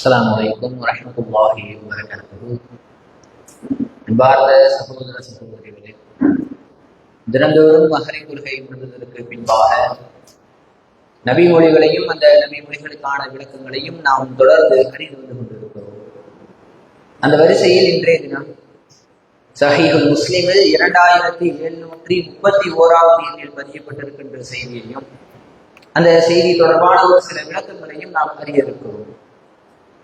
அஸ்ஸலாமு அலைக்கும் வரஹ்மத்துல்லாஹி வபரகாத்துஹு. அன்பார்ந்த சகோதர சகோதரிகளே, தினந்தோறும் மஹ்ரிப் தொழுகை முடிந்ததற்கு பின்பாக நபி மொழிகளையும் அந்த நபி மொழிகளுக்கான விளக்கங்களையும் நாம் தொடர்ந்து அறிந்து வந்து கொண்டிருக்கிறோம். அந்த வரிசையில் இன்றைய தினம் சஹீஹுல் முஸ்லிமில் 2731 எண்ணில் பதியப்பட்டிருக்கின்ற செய்தியையும் அந்த செய்தி தொடர்பான ஒரு சில விளக்கங்களையும் நாம் அறிய இருக்கிறோம்.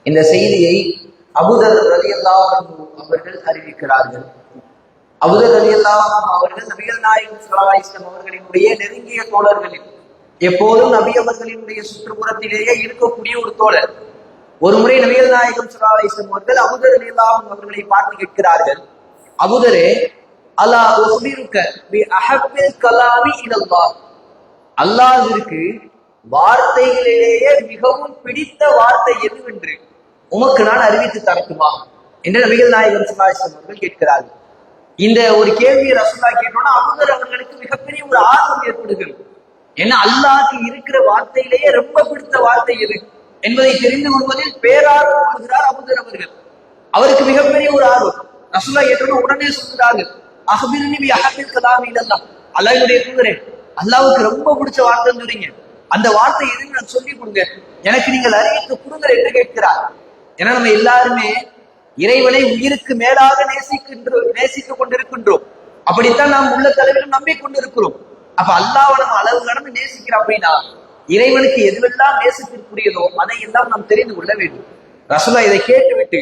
இந்த செய்தியை அபூதர் ரலியல்லாஹு அன்ஹு அவர்கள் அறிவிக்கிறார்கள். அபூதர் ரலியல்லாஹு அன்ஹு அவர்கள் நபிகள் நாயகம் ஸல்லல்லாஹு அலைஹி வஸல்லம் அவர்களினுடைய நெருங்கிய தோழர்களில், எப்போதும் நபி அவர்களினுடைய சுற்றுப்புறத்திலேயே இருக்கக்கூடிய ஒரு தோழர். ஒரு முறை நபிகள் நாயகம் ஸல்லல்லாஹு அலைஹி வஸல்லம் அவர்கள் அபூதர் ரலியல்லாஹு அன்ஹு அவர்களை பார்த்து கேட்கிறார்கள், அபூதரே, அலா உஹ்பிருக பி அஹப்பில் கலாமி இலல்லாஹ், அல்லாஹ்விற்கு வார்த்தைகளிலேயே மிகவும் பிடித்த வார்த்தை எதுவென்று உமக்கு நான் அறிவித்து தரட்டுமா என்று நபிகள் நாயகம் ஸல்லல்லாஹு அலைஹி வஸல்லம் அவர்கள் கேட்கிறார்கள். இந்த ஒரு கேள்வியை ரசூலுல்லாஹ் கேட்டோன்னா அபூதர் அவர்களுக்கு மிகப்பெரிய ஒரு ஆர்வம் ஏற்படுகிறது. ஏன்னா அல்லாஹ்க்கு இருக்கிற வார்த்தையிலேயே ரொம்ப பிடித்த வார்த்தை எது என்பதை தெரிந்து கொள்வதில் பேரார்வம் கொள்கிறார் அபூதர் அவர்கள். அவருக்கு மிகப்பெரிய ஒரு ஆர்வம். ரசூலுல்லாஹ் கேட்டோன்னா உடனே சொல்கிறார்கள், அஹ்பிர்னி பி அஹப்பில் கலாமி இலல்லாஹ், அல்லாஹ்வுடைய தூதரே, அல்லாஹ்வுக்கு ரொம்ப பிடிச்ச வார்த்தைன்னு சொல்றீங்க, அந்த வார்த்தை எதுன்னு நான் சொல்லி கொடுங்க, எனக்கு நீங்கள் அறிவித்து கொடுங்க என்று கேட்கிறார். ஏன்னா நம்ம எல்லாருமே இறைவனை உயிருக்கு மேலாக நேசித்துக் கொண்டிருக்கின்றோம். அப்படித்தான் நாம் உள்ள தலைவரும் நம்பிக்கொண்டிருக்கிறோம். அப்ப அல்லாஹ்வை நம்ம அளவு கடந்து நேசிக்கிறோம் அப்படின்னா இறைவனுக்கு எதுவெல்லாம் நேசித்திற்குரியதோ அதை எல்லாம் நாம் தெரிந்து கொள்ள வேண்டும். ரசூலுல்லாஹ் இதை கேட்டுவிட்டு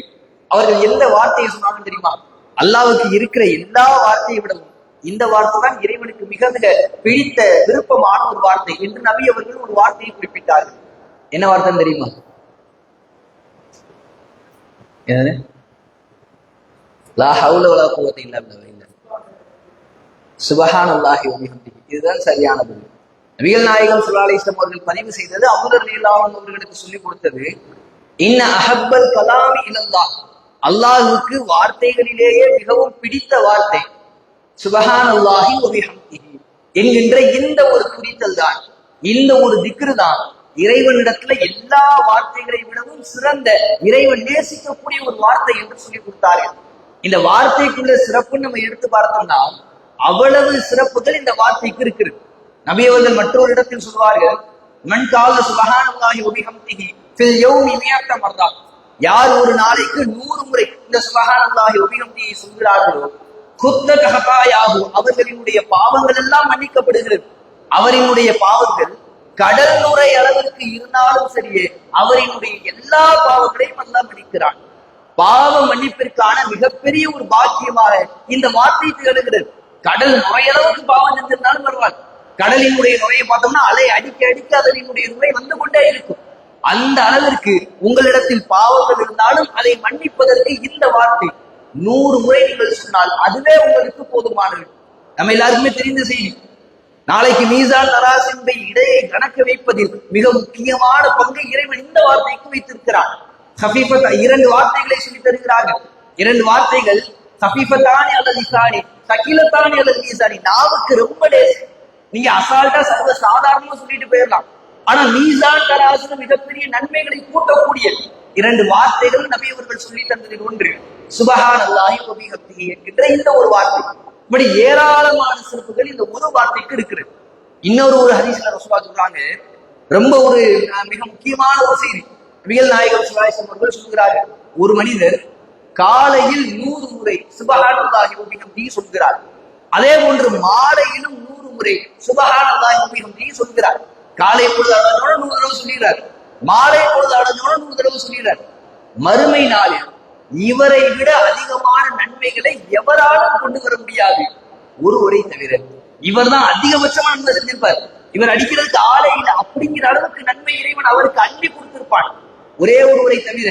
அவர்கள் எந்த வார்த்தையை சொன்னாங்க தெரியுமா? அல்லாஹ்வுக்கு இருக்கிற எல்லா வார்த்தையை விடவும் இந்த வார்த்தை தான் இறைவனுக்கு மிக மிக பிடித்த விருப்பமான ஒரு வார்த்தை என்று நபி அவர்கள் ஒரு வார்த்தையை குறிப்பிட்டார்கள். என்ன வார்த்தைன்னு தெரியுமா? லா ஹவுல வலா குவத்த இல்லா பில்லாஹ், சுப்ஹானல்லாஹி வ பிஹம்திஹி. இதுதான் சரியான பதில். நபிகள் நாயகம் ஸல்லல்லாஹு அலைஹி வஸல்லம் அவர்கள் பதிவு செய்தது, அபூதர் ரலியல்லாஹு அன்ஹு அவர்களுக்கு சொல்லிக் கொடுத்தது, இன்ன அஹப்பல் கலாமி இலல்லாஹ், அல்லாஹ்வுக்கு வார்த்தைகளிலேயே மிகவும் பிடித்த வார்த்தை சுப்ஹானல்லாஹி வ பிஹம்திஹி என்கின்ற இந்த ஒரு குறித்தல் தான், இந்த ஒரு திக்ரு தான் இறைவனிடத்துல எல்லா வார்த்தைகளை விடவும் சிறந்த, இறைவன் நேசிக்கக்கூடிய ஒரு வார்த்தை என்று சொல்லி கொடுத்தார்கள். இந்த வார்த்தைக்குள்ள சிறப்புன்னு நம்ம எடுத்து பார்த்தோம்னா அவ்வளவு சிறப்புகள் இந்த வார்த்தைக்கு இருக்குது. நபி அவர்கள் மற்றொரு இடத்தில் சொல்வார்கள், மன் கால சுப்ஹானல்லாஹி வ பிஹம்திஹி ஃபில் யௌமி மியத்த மர்ரா, யார் ஒரு நாளைக்கு 100 முறை இந்த சுப்ஹானல்லாஹி வ பிஹம்திஹி சொல்கிறார்களோ குத்த கஹபாயாஹு, அவர்களினுடைய பாவங்கள் எல்லாம் மன்னிக்கப்படுகிறது. அவரினுடைய பாவங்கள் கடல் நுரை அளவிற்கு இருந்தாலும் சரியே அவரினுடைய எல்லா பாவங்களையும் அல்லாஹ் மன்னிக்கிறான். பாவ மன்னிப்பிற்கான மிகப்பெரிய ஒரு பாக்கியமாக இந்த வார்த்தை திகழ்கிறது. கடல் நுரையளவுக்கு பாவம் செஞ்சிருந்தாலும் பரவாயில்ல, கடலினுடைய நுரையை பார்த்தோம்னா அலை அடிக்க அடிக்க அதனுடைய நுரை வந்து கொண்டே இருக்கும். அந்த அளவிற்கு உங்களிடத்தில் பாவங்கள் இருந்தாலும் அதை மன்னிப்பதற்கு இந்த வார்த்தை 100 முறை நீங்கள் சொன்னால் அதுவே உங்களுக்கு போதுமானது. நம்ம எல்லாருக்குமே தெரிந்த செய்தி, நாளைக்கு மீசான் தராசினுடைய இடையை கணக்கு வைப்பதில் மிக முக்கியமான பங்கை இறைவன் இந்த வார்த்தைக்கு வைத்திருக்கிறார். சஃபீஃபத், 2 வார்த்தைகளை சொல்லி தருகிறார்கள். 2 வார்த்தைகள், சஃபீஃபத்தானி அல்லது லிசானி, சகிலத்தானி அல்லது மீசானி. நாவுக்கு ரொம்ப லேசு, நீங்க அசால்ட்டா சர்வ சாதாரணமா சொல்லிட்டு போயிடலாம். ஆனா மீசான் தராசுல மிகப்பெரிய நன்மைகளை கூட்டக்கூடிய 2 வார்த்தைகள் நபி அவர்கள் சொல்லி தந்ததில் ஒன்று சுப்ஹானல்லாஹி வ பிஹம்திஹி என்கின்ற இந்த ஒரு வார்த்தை. இப்படி ஏராளமான சிறப்புகள் இந்த ஒரு வார்த்தைக்கு இருக்கிறது. இன்னொரு ஹதீஸ்ல ரசூலுல்லாஹ் சொல்றாங்க, ரொம்ப ஒரு மிக முக்கியமான ஒரு செய்தி. நபிகள் நாயகம் ஸல்லல்லாஹு அலைஹி வஸல்லம் அவர்கள் சொல்கிறார்கள், ஒரு மனிதர் காலையில் 100 முறை சுப்ஹானல்லாஹி வ பிஹம்திஹி சொல்கிறார். அதே போன்று மாலையிலும் 100 முறை சுப்ஹானல்லாஹி வ பிஹம்திஹி சொல்கிறார். காலை பொழுது அடைஞ்சோட 100 தடவை சொல்கிறார், மாலை பொழுது அடைஞ்சோட 100 தடவை சொல்கிறார். மறுமை நாளில் இவரை விட அதிகமான நன்மைகளை எவராலும் கொண்டு வர முடியாது, ஒருவரை தவிர. இவர் தான் அதிகபட்சமா நன்மை செஞ்சிருப்பார். இவர் அடிக்கிறதுக்கு ஆளே இல்லை, அப்படிங்கிற அளவுக்கு நன்மை இறைவன் அவருக்கு அள்ளி கொடுத்திருப்பான், ஒரே ஒருவரை தவிர.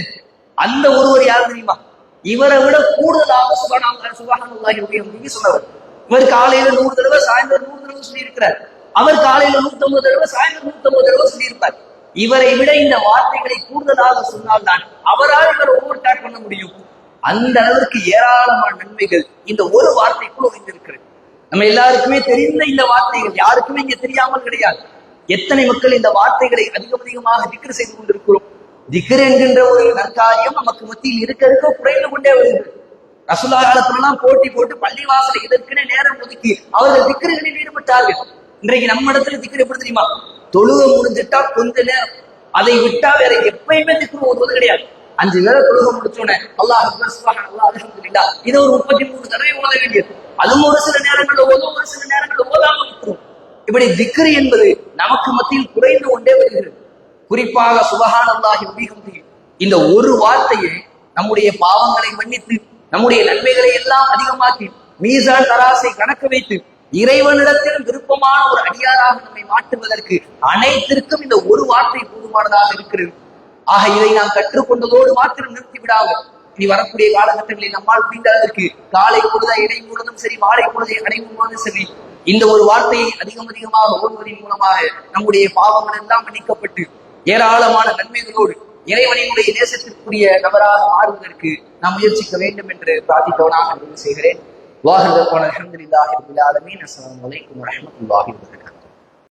அந்த ஒருவர் யார் தெரியுமா? இவரை விட கூடுதலாக சுப்ஹானல்லாஹி வ பிஹம்திஹி சொன்னவர். இவர் காலையில 100 தடவை, சாயந்தரம் 100 தடவை சொல்லியிருக்கிறார். அவர் காலையில 150 தடவை, சாயந்தரம் 150 தடவை சொல்லியிருப்பார். இவரை விட இந்த வார்த்தைகளை கூடுதலாக சொன்னால்தான் அவரால் இவர் ஓவர் டேக் பண்ண முடியும். அந்த அளவிற்கு ஏராளமான நன்மைகள் இந்த ஒரு வார்த்தைக்குள் ஒளிந்திருக்கிறது. நம்ம எல்லாருக்குமே தெரிந்த இந்த வார்த்தைகள், யாருக்குமே இங்க தெரியாமல் கிடையாது. எத்தனை மக்கள் இந்த வார்த்தைகளை அதிகமாக திக்ர் செய்து கொண்டிருக்கிறோம். திக்ர் என்கின்ற ஒரு நற்காரியம் நமக்கு மத்தியில் இருக்க குறைந்து கொண்டே வருகிறது. ரசூலுல்லாஹி காலத்துலலாம் போட்டி போட்டு பள்ளிவாசல் இதற்குன்னு நேரம் ஒதுக்கி அவர்கள் திக்ருகளில் ஈடுபட்டார்கள். இன்றைக்கு நம்ம இடத்துல திக்ர் எப்படி தெரியுமா? தொழுக முடிஞ்சிட்டா கொஞ்ச நேரம், அதை விட்டா வேற எப்பயுமே திக்ரு ஓதுவது கிடையாது. 5 வேளை தொழுக முடிச்சோன்னே அல்லாஹ் அக்பர் சுப்ஹானல்லாஹ் அல்ஹம்துலில்லாஹ் இதை ஒரு 33 தடவை ஓத வேண்டியது. அதுவும் ஒரு சில நேரங்கள்ல ஓதும், ஒரு சில நேரங்கள்ல ஓதாம இருக்கும். இப்படி திக்ர் என்பது நமக்கு மத்தியில் குறைந்து கொண்டே வருகிறது. குறிப்பாக சுப்ஹானல்லாஹி வ பிஹம்திஹி இந்த ஒரு வார்த்தையை நம்முடைய பாவங்களை மன்னித்து நம்முடைய நன்மைகளை எல்லாம் அதிகமாக்கி மீசான் தராசை கணக்க வைத்து இறைவனிடத்தில் விருப்பமான ஒரு அடியாராக நம்மை மாற்றுவதற்கு அனைத்திற்கும் இந்த ஒரு வார்த்தை போதுமானதாக இருக்கிறது. ஆக இதை நாம் கற்றுக்கொண்டதோடு மாத்திரம் நிறுத்திவிடாமல் இனி வரக்கூடிய காலகட்டங்களில் நம்மால் முடிந்ததற்கு காலை பொழுதை இடையும் பொழுதும் சரி, மாலை பொழுதை அடையும் பொழுதும் சரி, இந்த ஒரு வார்த்தையை அதிகமாக ஓடுவதன் மூலமாக நம்முடைய பாவங்கள் எல்லாம் மன்னிக்கப்பட்டு ஏராளமான நன்மைகளோடு இறைவனினுடைய நேசத்திற்குரிய நபராக மாறுவதற்கு நாம் முயற்சிக்க வேண்டும் என்று பிரார்த்தித்தவனாக செய்கிறேன். வாஹிர் அல்ஹம்துலில்லாஹி ரப்பில் ஆலமீன். அஸ்ஸலாமு அலைக்கும் வரஹ்மத்துல்லாஹி வபரகாத்துஹு.